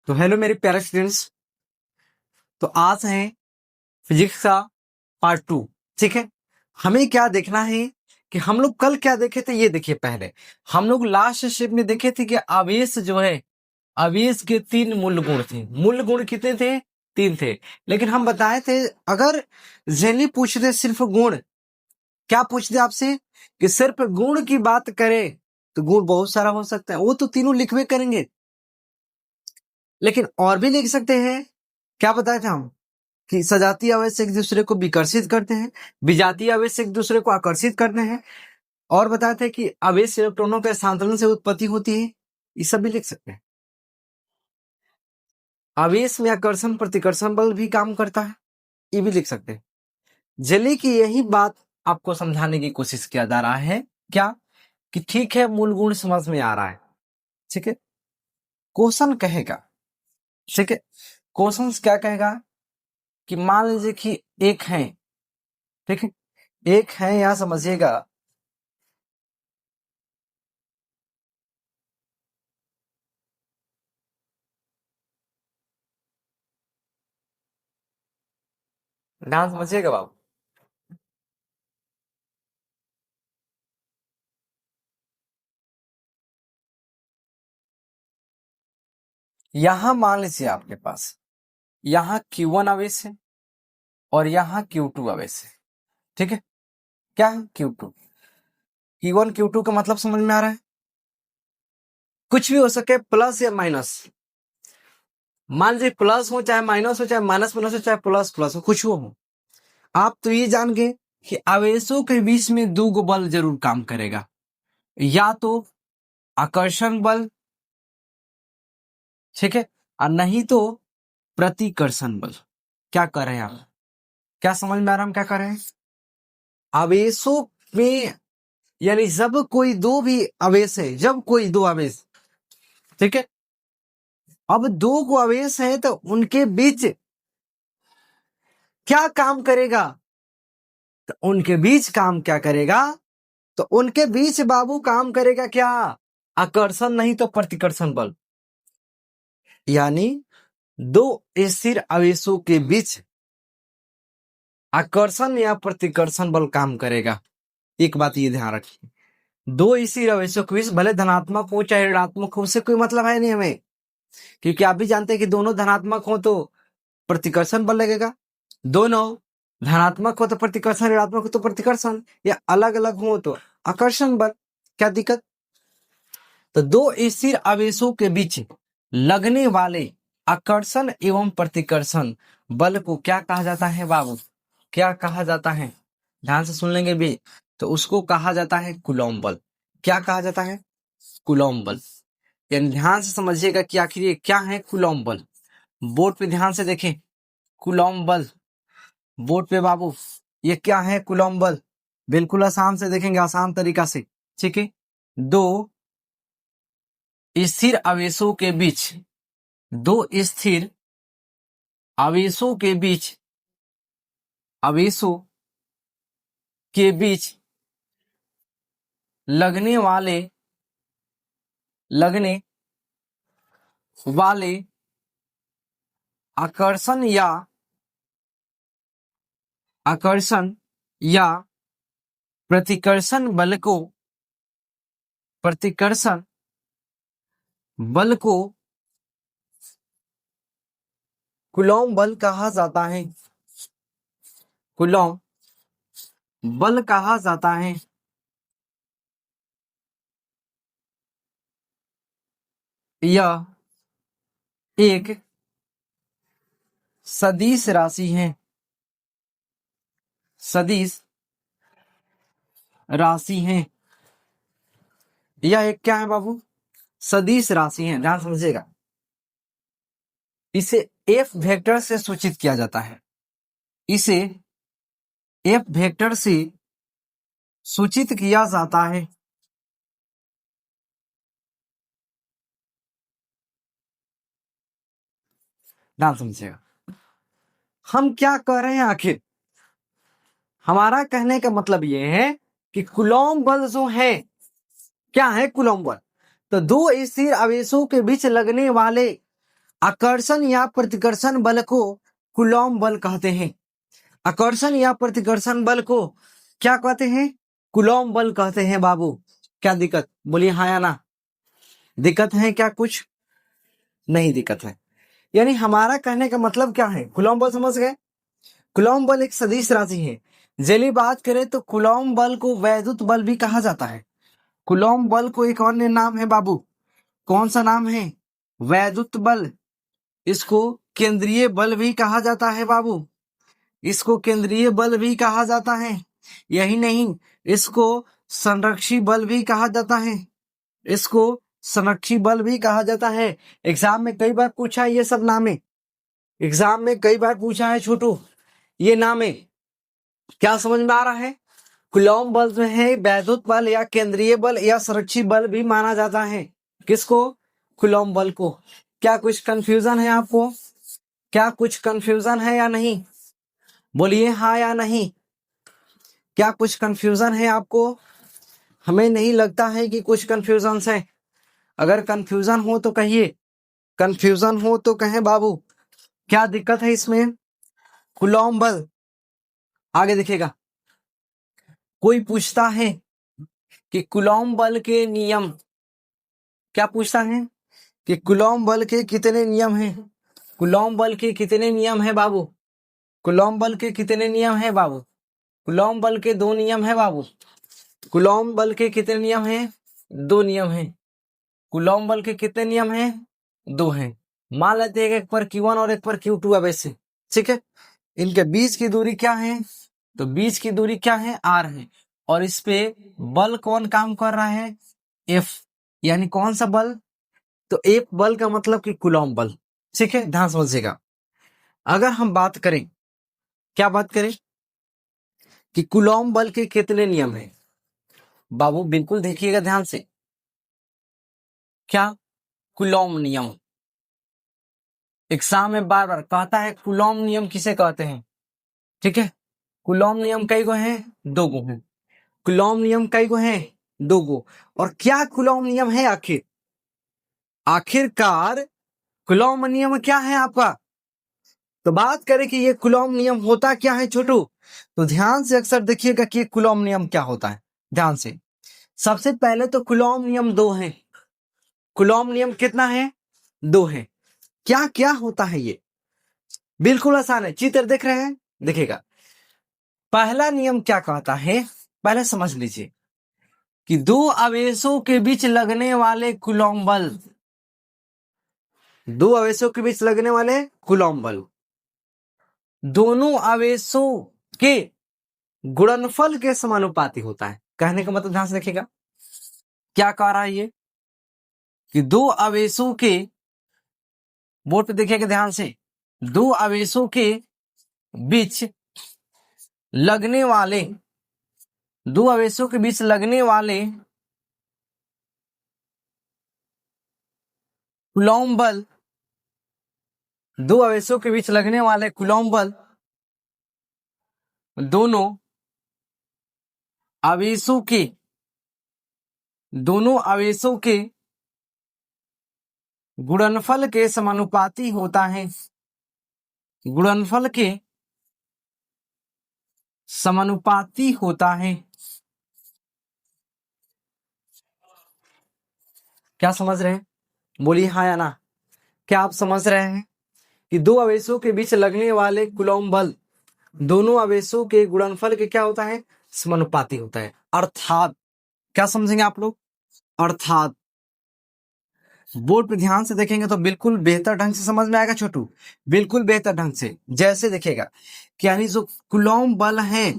तो हेलो मेरे प्यारे स्टूडेंट्स। तो आज है फिजिक्स का पार्ट 2। ठीक है, हमें क्या देखना है कि हम लोग कल क्या देखे थे। ये देखिए, पहले हम लोग लास्ट स्टेप में देखे थे कि आवेश जो है, आवेश के 3 मूल गुण थे। मूल गुण कितने थे? 3 थे। लेकिन हम बताए थे अगर जनरली पूछते सिर्फ गुण, क्या पूछते आपसे कि सिर्फ गुण की बात करें तो गुण बहुत सारा हो सकता है, वो तो तीनों लिखवे करेंगे। लेकिन और भी लिख सकते हैं। क्या बताए थे हम कि सजातीय आवेश एक दूसरे को विकर्षित करते हैं, विजातीय आवेश एक दूसरे को आकर्षित करते हैं, और बताए थे कि आवेश इलेक्ट्रॉनों के स्थानांतरण से उत्पत्ति होती है। ये सब भी लिख सकते हैं। आवेश में आकर्षण प्रतिकर्षण बल भी काम करता है, ये भी लिख सकते हैं। जली की यही बात आपको समझाने की कोशिश किया जा रहा है। क्या कि ठीक है, मूल गुण समझ में आ रहा है। ठीक है, क्वेश्चन कहेगा, ठीक है, क्वेश्चन क्या कहेगा कि मान लीजिए कि एक है, ठीक है, एक है, यहां समझिएगा, ध्यान समझिएगा बाबू। यहां मान लीजिए आपके पास यहां Q1 आवेश है और यहां Q2 आवेश है। ठीक है, क्या है Q2? Q1 Q2 का मतलब समझ में आ रहा है? कुछ भी हो सके, प्लस या माइनस। मान लीजिए प्लस हो चाहे माइनस हो, चाहे माइनस माइनस हो चाहे प्लस प्लस हो, कुछ हो। आप तो ये जान गए कि आवेशों के बीच में दो गो बल जरूर काम करेगा, या तो आकर्षण बल, ठीक है, और नहीं तो प्रतिकर्षण बल। क्या कर रहे हैं आप? क्या समझ में आ रहा है हम क्या कर रहे हैं? आवेशों में, यानी जब कोई दो भी आवेश है, जब कोई दो आवेश, ठीक है, अब दो को आवेश है तो उनके बीच क्या काम करेगा? तो उनके बीच काम क्या करेगा? तो उनके बीच बाबू काम करेगा क्या? आकर्षण नहीं तो प्रतिकर्षण बल। यानी दो स्थिर आवेशों के बीच आकर्षण या प्रतिकर्षण बल काम करेगा। एक बात ये ध्यान रखिए, दो स्थिर आवेशों के बीच भले धनात्मक हो चाहे ऋणात्मक हो, उससे कोई मतलब है नहीं हमें, क्योंकि आप भी जानते हैं कि दोनों धनात्मक हो तो प्रतिकर्षण बल लगेगा, दोनों धनात्मक हो तो प्रतिकर्षण, ऋणात्मक हो तो प्रतिकर्षण, या अलग अलग हो तो आकर्षण बल। क्या दिक्कत? तो दो स्थिर आवेशों के बीच लगने वाले आकर्षण एवं प्रतिकर्षण बल को क्या कहा जाता है बाबू? क्या कहा जाता है? ध्यान से सुन लेंगे भी, तो उसको कहा जाता है कूलॉम बल। क्या कहा जाता है? कूलॉम बल। यानी ध्यान से समझिएगा कि आखिर ये क्या है कूलॉम बल। बोर्ड पे ध्यान से देखें, कूलॉम बल बोर्ड पे बाबू, ये क्या है कूलॉम बल? बिल्कुल आसान से देखेंगे, आसान तरीका से। ठीक है, दो स्थिर आवेशों के बीच, दो स्थिर आवेशों के बीच, आवेशों के बीच लगने वाले आकर्षण या प्रतिकर्षण बल को कूलॉम बल कहा जाता है। कूलॉम बल कहा जाता है। यह एक सदिश राशि है। सदिश राशि है। यह एक क्या है बाबू? सदिश राशि है। ध्यान समझिएगा, इसे एफ वेक्टर से सूचित किया जाता है। इसे एफ वेक्टर से सूचित किया जाता है। ध्यान समझिएगा, हम क्या कह रहे हैं आखिर? हमारा कहने का मतलब यह है कि कूलॉम बल जो है, क्या है कूलॉम बल? तो दो स्थिर आवेशों के बीच लगने वाले आकर्षण या प्रतिकर्षण बल को कूलॉम बल कहते हैं। आकर्षण या प्रतिकर्षण बल को क्या कहते हैं? कूलॉम बल कहते हैं बाबू। क्या दिक्कत? बोलिए हाँ या ना। दिक्कत है क्या? कुछ नहीं दिक्कत है। यानी हमारा कहने का मतलब क्या है? कूलॉम बल समझ गए? कूलॉम बल एक सदिश राशि है। जैली बात करें तो कूलॉम बल को वैद्युत बल भी कहा जाता है। कूलॉम बल को एक अन्य नाम है बाबू। कौन सा नाम है? वैद्युत बल। इसको केंद्रीय बल भी कहा जाता है बाबू। इसको केंद्रीय बल भी कहा जाता है। यही नहीं, इसको संरक्षी बल भी कहा जाता है। इसको संरक्षी बल भी कहा जाता है। एग्जाम में कई बार पूछा है ये सब नामे। एग्जाम में कई बार पूछा है छोटू ये नामे। क्या समझ में आ रहा है? कूलॉम बल जो है वैद्युत बल या केंद्रीय बल या संरक्षी बल भी माना जाता है। किसको? कूलॉम बल को। क्या कुछ कंफ्यूजन है आपको? क्या कुछ कंफ्यूजन है या नहीं? बोलिए हाँ या नहीं। क्या कुछ कंफ्यूजन है आपको? हमें नहीं लगता है कि कुछ कंफ्यूजन है। अगर कंफ्यूजन हो तो कहिए। कंफ्यूजन हो तो कहें बाबू। क्या दिक्कत है इसमें? कूलॉम बल आगे दिखेगा। कोई पूछता है कि कूलॉम बल के नियम, क्या पूछता है कि कूलॉम बल के कितने नियम हैं? कूलॉम बल के कितने नियम है बाबू? कूलॉम बल के कितने नियम है बाबू? कूलॉम बल के 2 नियम है बाबू। कूलॉम बल के कितने नियम हैं? 2 नियम हैं। कूलॉम बल के कितने नियम हैं? 2 हैं। मान लेते हैं एक पर Q1 और एक पर Q2 अब ऐसे, ठीक है। इनके बीच की दूरी क्या है? तो बीच की दूरी क्या है? R है। और इस पे बल कौन काम कर रहा है? F। यानी कौन सा बल? तो F बल का मतलब कि कूलॉम बल। ठीक है, ध्यान समझिएगा। अगर हम बात करें, क्या बात करें कि कूलॉम बल के कितने नियम हैं बाबू? बिल्कुल देखिएगा ध्यान से। क्या? कूलॉम नियम। एग्जाम में बार बार कहता है कूलॉम नियम किसे कहते हैं? ठीक है, कूलॉम नियम कई गो हैं? 2 गो हैं। कूलॉम नियम कई गो हैं? 2 गो। और क्या कूलॉम नियम है आखिर? आखिरकार कूलॉम नियम क्या है आपका? तो बात करें कि ये कूलॉम नियम होता क्या है छोटू, तो ध्यान से अक्सर देखिएगा कि कूलॉम नियम क्या होता है। ध्यान से, सबसे पहले तो कूलॉम नियम 2 है। कूलॉम नियम कितना है? 2 है। क्या क्या होता है ये? बिल्कुल आसान है, चित्र देख रहे हैं, देखिएगा। पहला नियम क्या कहता है, पहले समझ लीजिए कि 2 आवेशों के बीच लगने वाले कूलॉम बल, 2 आवेशों के बीच लगने वाले कूलॉम बल दोनों आवेशों के गुणनफल के समानुपाती होता है। कहने का मतलब ध्यान से देखिएगा, क्या कह रहा है ये कि 2 आवेशों के, बोर्ड पे देखिएगा ध्यान से, 2 आवेशों के बीच लगने वाले, 2 आवेशों के बीच लगने वाले कूलॉम बल, 2 आवेशों के बीच लगने वाले कूलॉम बल दोनों आवेशों के, दोनों आवेशों के गुणनफल के समानुपाती होता है। गुणनफल के समानुपाती होता है। क्या समझ रहे हैं? बोलिए हाँ या ना। क्या आप समझ रहे हैं कि 2 आवेशों के बीच लगने वाले कूलॉम बल दोनों आवेशों के गुणनफल के क्या होता है? समानुपाती होता है। अर्थात क्या समझेंगे आप लोग? अर्थात बोर्ड पे ध्यान से देखेंगे तो बिल्कुल बेहतर ढंग से समझ में आएगा छोटू, बिल्कुल बेहतर ढंग से। जैसे देखेगा कि यानी जो कूलॉम बल है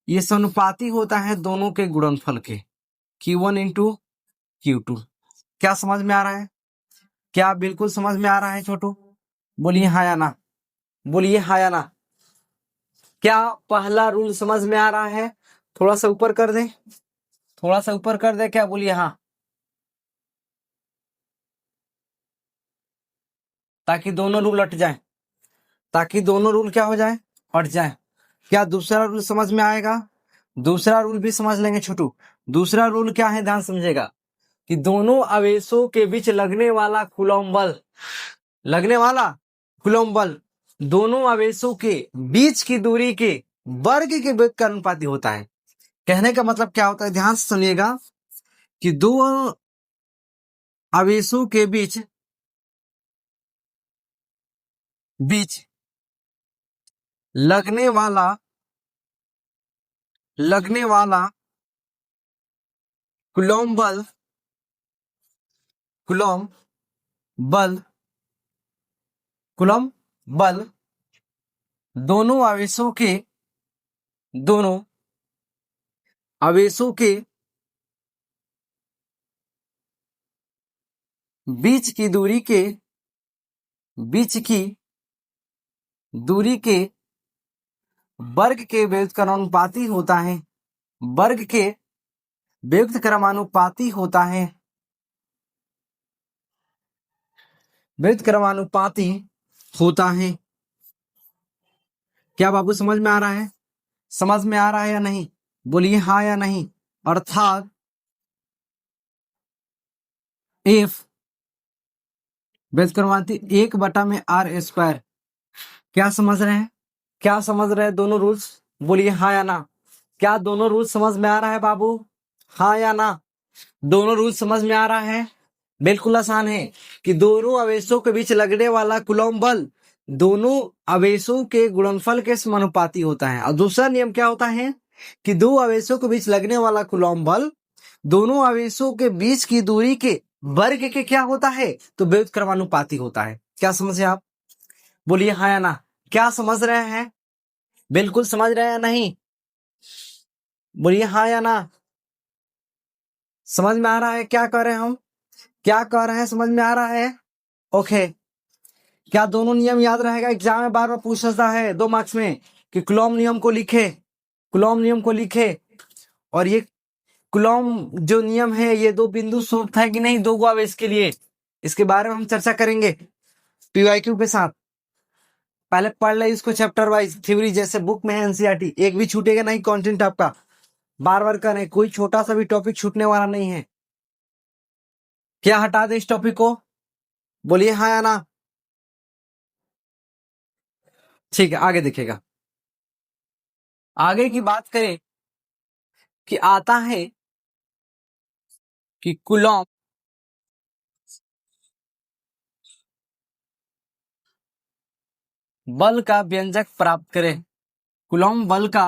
ये समानुपाती होता है दोनों के गुणनफल के, Q1 इंटू Q2। क्या समझ में आ रहा है? क्या बिल्कुल समझ में आ रहा है छोटू? बोलिए हाँ या ना। बोलिए हाँ या ना। क्या पहला रूल समझ में आ रहा है? थोड़ा सा ऊपर कर दे, थोड़ा सा ऊपर कर दे। क्या? बोलिए हाँ, ताकि दोनों रूल हट जाए, ताकि दोनों रूल क्या हो जाए? हट जाए। क्या दूसरा रूल समझ में आएगा? दूसरा रूल भी समझ लेंगे छोटू। दूसरा रूल क्या है, ध्यान समझेगा कि दोनों आवेशों के बीच लगने वाला कूलॉम बल लगने वाला कूलॉम बल दोनों आवेशों के बीच की दूरी के वर्ग के वेग का अनुपाती होता है। कहने का मतलब क्या होता है, ध्यान से सुनिएगा कि दो आवेशों के बीच बीच लगने वाला कूलॉम बल कूलॉम बल कूलॉम बल दोनों आवेशों के बीच की दूरी के वर्ग के व्युत्क्रमानुपाती होता है। वर्ग के व्युत्क्रमानुपाती होता है। व्युत्क्रमानुपाती होता है। क्या बाबू समझ में आ रहा है? समझ में आ रहा है या नहीं? बोलिए हाँ या नहीं। अर्थात एफ व्युत्क्रमानुपाती 1/r²। क्या समझ रहे हैं? क्या समझ रहे हैं दोनों रूल्स? बोलिए हाँ या ना। क्या दोनों रूल्स समझ में आ रहा है बाबू? हाँ या ना? दोनों रूल्स समझ में आ रहा है? बिल्कुल आसान है कि दोनों आवेशों के बीच लगने वाला कूलॉम बल दोनों आवेशों के गुणनफल के समानुपाती होता है। और दूसरा नियम क्या होता है कि दो आवेशों के बीच लगने वाला कूलॉम बल दोनों आवेशों के बीच की दूरी के वर्ग के क्या होता है, तो व्युत्क्रमानुपाती होता है। क्या समझे आप? बोलिए हाँ या ना। क्या समझ रहे हैं? बिल्कुल समझ रहे हैं या नहीं? बोलिए हाँ या ना। समझ में आ रहा है क्या कर रहे हैं हम? क्या कर रहे हैं? समझ में आ रहा है? ओके। क्या दोनों नियम याद रहेगा? एग्जाम में बार बार पूछ सकता है 2 मार्क्स में कि कूलॉम नियम को लिखे, कूलॉम नियम को लिखे। और ये कूलॉम जो नियम है ये दो बिंदु सूत्र है कि नहीं दो गो आवेश के लिए, इसके बारे में हम चर्चा करेंगे पीवाईक्यू के साथ। पहले पढ़ ले इसको चैप्टर वाइज थ्योरी, जैसे बुक में है एनसीईआरटी, एक भी छूटेगा नहीं कंटेंट आपका। बार बार करें, कोई छोटा सा भी टॉपिक छूटने वाला नहीं है। क्या हटा दे इस टॉपिक को? बोलिए हाँ या ना। ठीक है, आगे देखिएगा। आगे की बात करें कि आता है कि कूलॉम बल का व्यंजक प्राप्त करें। कूलॉम बल का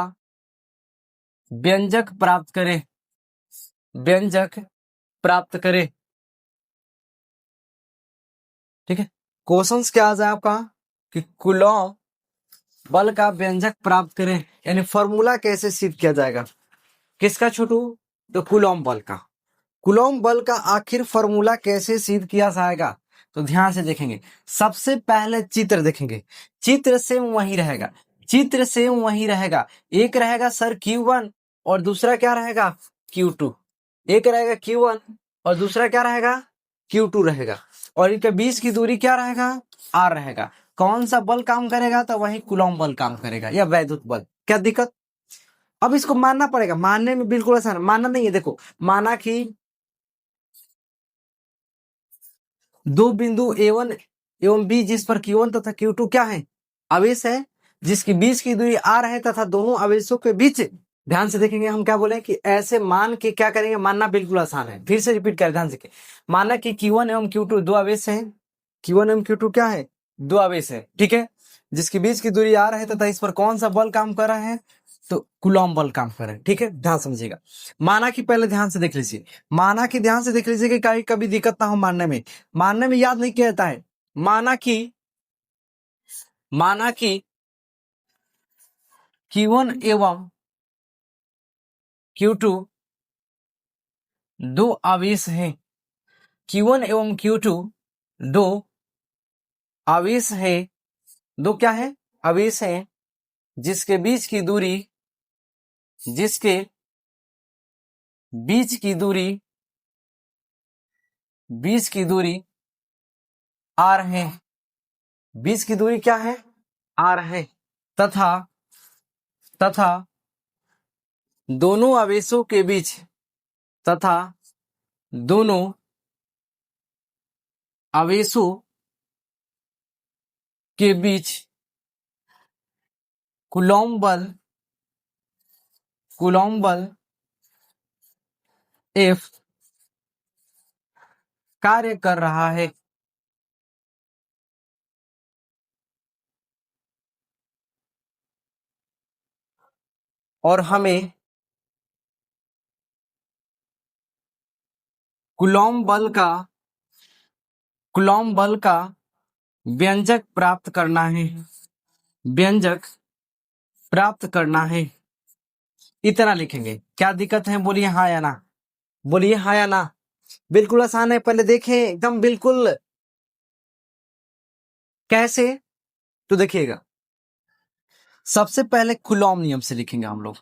व्यंजक प्राप्त करें। व्यंजक प्राप्त करें। ठीक है, क्वेश्चंस क्या आ जाए आपका कि कूलॉम बल का व्यंजक प्राप्त करें, यानी फॉर्मूला कैसे सिद्ध किया जाएगा। किसका छोटू? तो कूलॉम बल का। कूलॉम बल का आखिर फॉर्मूला कैसे सिद्ध किया जाएगा, तो ध्यान से देखेंगे। सबसे पहले चित्र देखेंगे, चित्र सेम वही रहेगा, चित्र सेम वही रहेगा। एक रहेगा सर Q1 और दूसरा क्या रहेगा Q2। एक रहेगा Q1 और दूसरा क्या रहेगा Q2 रहेगा। और इनके बीच की दूरी क्या रहेगा R रहेगा। कौन सा बल काम करेगा, तो वही कूलॉम बल काम करेगा या वैद्युत बल। क्या दिक्कत? अब इसको मानना पड़ेगा, मानने में बिल्कुल आसान, मानना नहीं है। देखो, माना कि दो बिंदु A1 एवं B जिस पर Q1 तथा Q2 क्या है आवेश है, जिसकी बीच की दूरी R है तथा दोनों आवेशों के बीच, ध्यान से देखेंगे हम क्या बोले कि ऐसे मान के क्या करेंगे, मानना बिल्कुल आसान है। फिर से रिपीट करें, ध्यान से। माना कि Q1 एवं Q2 दो आवेश हैं। Q1 एवं Q2 क्या है? दो आवेश है, ठीक है, जिसकी बीच की दूरी R है तथा इस पर कौन सा बल काम कर रहा है, तो कूलॉम बल काम कर रहा है। ठीक है, ध्यान समझिएगा। माना कि पहले ध्यान से देख लीजिए, माना कि ध्यान से देख लीजिए कि कभी दिक्कत ना हो मानने में। मानने में याद नहीं किया जाता है। माना कि Q1 एवं Q2 दो आवेश हैं। Q1 एवं Q2 दो आवेश है। दो क्या है? आवेश है, जिसके बीच की दूरी जिसके बीच की दूरी बीच की दूरी R है। बीच की दूरी क्या है? R है। तथा तथा दोनों आवेशों के बीच तथा दोनों आवेशों के बीच कूलॉम बल F कार्य कर रहा है। और हमें कूलॉम बल का व्यंजक प्राप्त करना है। व्यंजक प्राप्त करना है, इतना लिखेंगे। क्या दिक्कत है? बोलिए हाँ या ना। बोलिए हाँ या ना। बिल्कुल आसान है, पहले देखें एकदम बिल्कुल। कैसे? तो देखिएगा, सबसे पहले कूलॉम नियम से लिखेंगे हम लोग।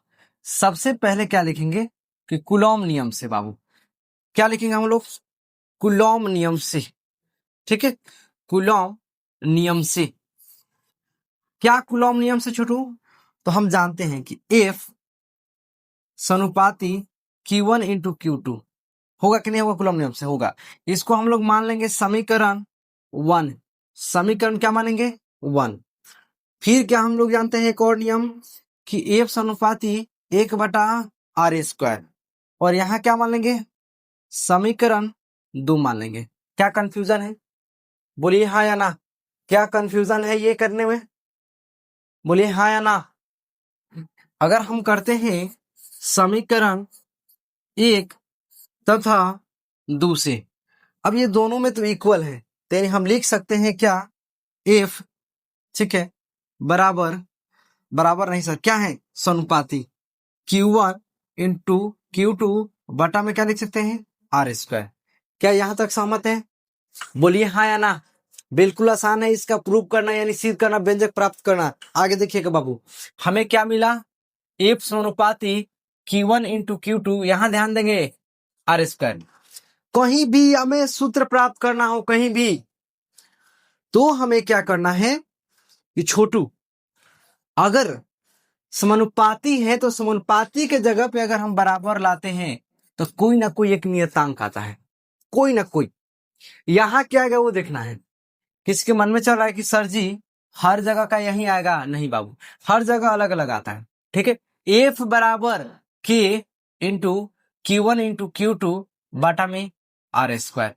सबसे पहले क्या लिखेंगे कि कूलॉम नियम से। बाबू क्या लिखेंगे हम लोग? कूलॉम नियम से। ठीक है, कूलॉम नियम से। क्या कूलॉम नियम से छोटू? तो हम जानते हैं कि F समानुपाती Q1 इंटू Q2 होगा कि नहीं होगा? कूलॉम नियम से होगा। इसको हम लोग मान लेंगे समीकरण 1। समीकरण क्या मानेंगे? 1। फिर क्या हम लोग जानते हैं एक और नियम कि F समानुपाती 1/r²। और यहां क्या मान लेंगे? समीकरण 2 मान लेंगे। क्या कंफ्यूजन है? बोलिए हाँ या ना। क्या कंफ्यूजन है ये करने में? बोलिए हाँ या ना। अगर हम करते हैं समीकरण 1 तथा 2 से, अब ये दोनों में तो इक्वल है, तो हम लिख सकते हैं क्या? F, ठीक है, बराबर बराबर नहीं सर, क्या है? समानुपाती Q1 इंटू Q2 बटा में क्या लिख सकते हैं? r²। क्या यहां तक सहमत है? बोलिए हाँ या ना। बिल्कुल आसान है इसका प्रूव करना, यानी सिद्ध करना, व्यंजक प्राप्त करना। आगे देखिएगा बाबू, हमें क्या मिला? F समानुपाती Q1 इंटू Q2, यहां ध्यान देंगे r²। कहीं भी हमें सूत्र प्राप्त करना हो, कहीं भी, तो हमें क्या करना है कि छोटू, अगर समानुपाती है तो समानुपाती के जगह पे अगर हम बराबर लाते हैं तो कोई ना कोई एक नियतांक आता है, कोई ना कोई। यहां क्या आएगा वो देखना है। किसके मन में चल रहा है कि सर जी हर जगह का यही आएगा? नहीं बाबू, हर जगह अलग अलग आता है। ठीक है, F बराबर K into Q1 into Q2 बटा में r²।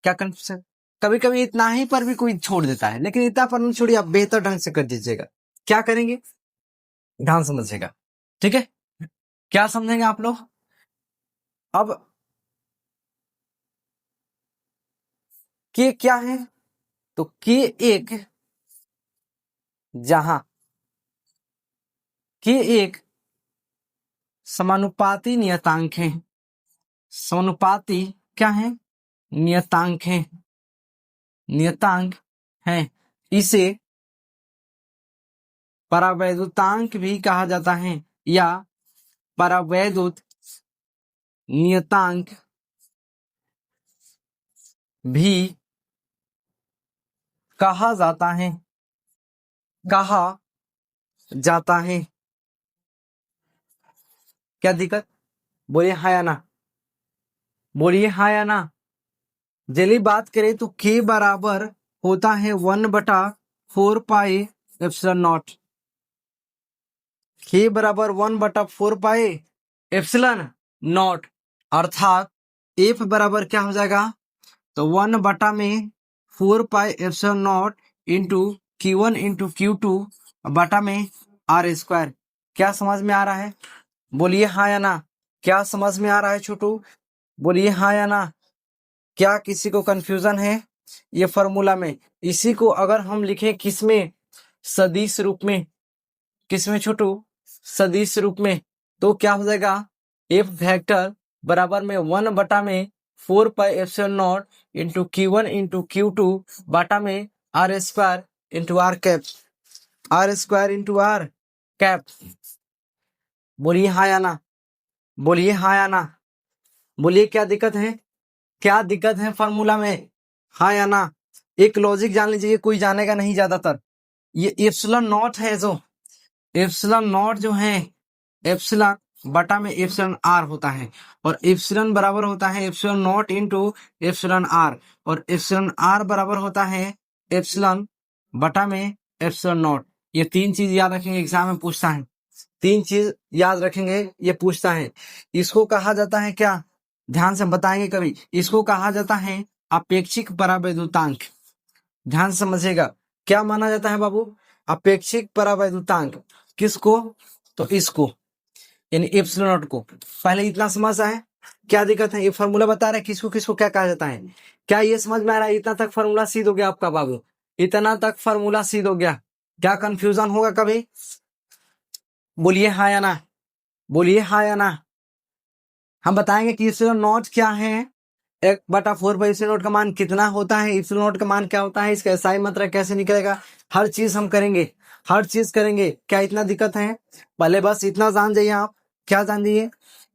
क्या कंफ्यूजन? कभी कभी इतना ही पर भी कोई छोड़ देता है, लेकिन इतना पर नहीं छोड़िए, आप बेहतर ढंग से कर दीजिएगा। क्या करेंगे? ध्यान समझिएगा। ठीक है, क्या समझेंगे आप लोग? अब के क्या है? तो के एक, जहां के एक समानुपाती नियतांक है। समानुपाती क्या है? नियतांक है, नियतांक है। इसे परावैद्युतांक भी कहा जाता है, या परावैद्युत नियतांक भी कहा जाता है, कहा जाता है। क्या दिक्कत? बोलिए हाँ या ना। बोलिए हाँ या ना। जल्दी बात करें तो के बराबर होता है 1/4πε0। के बराबर 1/4πε0, अर्थात एफ बराबर क्या हो जाएगा? तो 1/4πε0 इंटू Q1 इंटू Q2 बटा में r²। क्या समझ में आ रहा है? बोलिए हाँ या ना। क्या समझ में आ रहा है छोटू? बोलिए हाँ या ना। क्या किसी को कंफ्यूजन है ये फॉर्मूला में? इसी को अगर हम लिखें किसमें? सदिश रूप में। किसमें छोटू? सदिश रूप में। तो क्या हो जाएगा? एफ वेक्टर बराबर में 1/4πε0 इंटू Q1 इंटू Q2 बटा में r² into r cap. r² into r cap. बोलिए हाँ या ना। बोलिए हाँ या ना। बोलिए क्या दिक्कत है? क्या दिक्कत है फॉर्मूला में? हाँ या ना। एक लॉजिक जान लीजिए, कोई जानेगा नहीं ज्यादातर। ये एप्सिलॉन नॉट है, जो एप्सिलॉन नॉट जो है, एप्सिलॉन बटा में एप्सिलॉन आर होता है, और एप्सिलॉन बराबर होता है epsilon naught into epsilon R, और एप्सिलॉन आर बराबर होता है एप्सिलॉन बटा में एप्सिलॉन नॉट। ये 3 चीज याद रखेंगे, एग्जाम में पूछता है। 3 चीज याद रखेंगे, ये पूछता है। इसको कहा जाता है क्या, ध्यान से बताएंगे कभी। इसको कहा जाता है अपेक्षिक परावैद्युतांक। ध्यान से समझिएगा, क्या माना जाता है बाबू, अपेक्षिक परावैद्युतांक। किसको, तो इसको, यानी एप्सिलॉन नॉट को। पहले इतना समझ आए, क्या दिक्कत है, ये फॉर्मूला बता रहा है किसको किसको क्या कहा जाता है। क्या ये समझ में आ रहा है, इतना तक फॉर्मूला सीध हो गया आपका बाबू, इतना तक फॉर्मूला सीध हो गया। क्या कंफ्यूजन होगा कभी, बोलिए हाँ या ना, बोलिए हाँ या ना। हम बताएंगे कि एप्सिलॉन नॉट क्या है, 1/4 पर एप्सिलॉन नॉट का मान कितना होता है, एप्सिलॉन नॉट का मान क्या होता है, इसका एसआई मात्रा कैसे निकलेगा, हर चीज हम करेंगे, हर चीज करेंगे। क्या इतना दिक्कत है, पहले बस इतना जान जाइए आप। क्या जान जाइए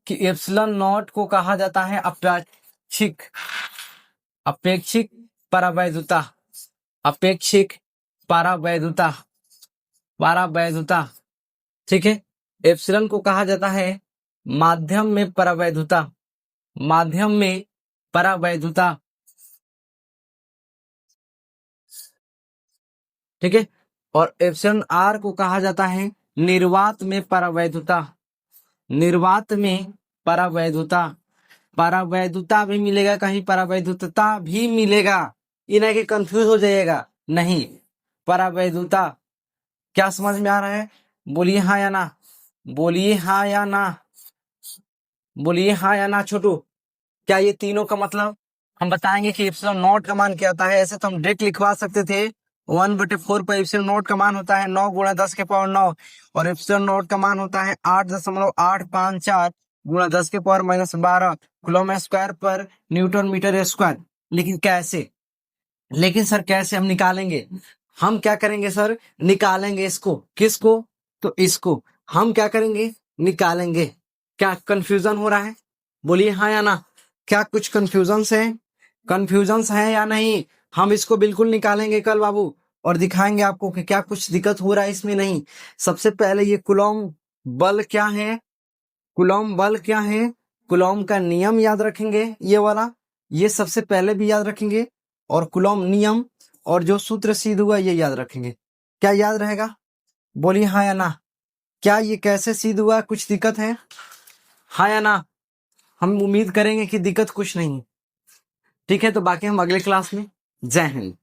कि एप्सिलॉन नॉट को कहा जाता है अपेक्षिक, अपेक्षिक परावैद्युता, अपेक्षिक परावैद्युता, परावैद्युता। ठीक है, एप्सिलॉन को कहा जाता है माध्यम में परावैद्युता, माध्यम में परावैद्युता। ठीक है, और एप्सिलॉन आर को कहा जाता है निर्वात में परावैद्युता, निर्वात में परावैद्युता। परावैद्युता भी मिलेगा कहीं, परावैद्युतता भी मिलेगा, ये नहीं कि कंफ्यूज हो जाइएगा, नहीं, परावैद्युता। क्या समझ में आ रहा है, बोलिए हाँ या ना, बोलिए हाँ या ना, बोलिए हाँ या ना छोटू। क्या ये तीनों का मतलब हम बताएंगे कि एप्सिलॉन नॉट का मान क्या होता है। ऐसे तो हम डायरेक्ट लिखवा सकते थे, 1/4 पर एप्सिलॉन नॉट का मान होता है 9 गुणा 10 के पावर 9, और एप्सिलॉन नॉट का मान होता है 8.854 गुणा 10 के पावर -12 कूलम स्क्वायर पर न्यूटन मीटर स्क्वायर। लेकिन कैसे, लेकिन सर कैसे हम निकालेंगे, हम क्या करेंगे सर, निकालेंगे इसको, किसको, तो इसको हम क्या करेंगे, निकालेंगे। क्या कंफ्यूजन हो रहा है, बोलिए हाँ या ना। क्या कुछ कंफ्यूजन है, कंफ्यूजन है या नहीं। हम इसको बिल्कुल निकालेंगे कल बाबू, और दिखाएंगे आपको कि क्या कुछ दिक्कत हो रहा है इसमें, नहीं। सबसे पहले ये कूलॉम बल क्या है, कूलॉम बल क्या है, कूलॉम का नियम याद रखेंगे, ये वाला, ये सबसे पहले भी याद रखेंगे, और कूलॉम नियम और जो सूत्र सिद्ध हुआ ये याद रखेंगे। क्या याद रहेगा, बोलिए हाँ या ना। क्या ये कैसे सिद्ध हुआ, कुछ दिक्कत है, हाँ या ना। हम उम्मीद करेंगे कि दिक्कत कुछ नहीं है। ठीक है, तो बाकी हम अगले क्लास में, जय हिंद।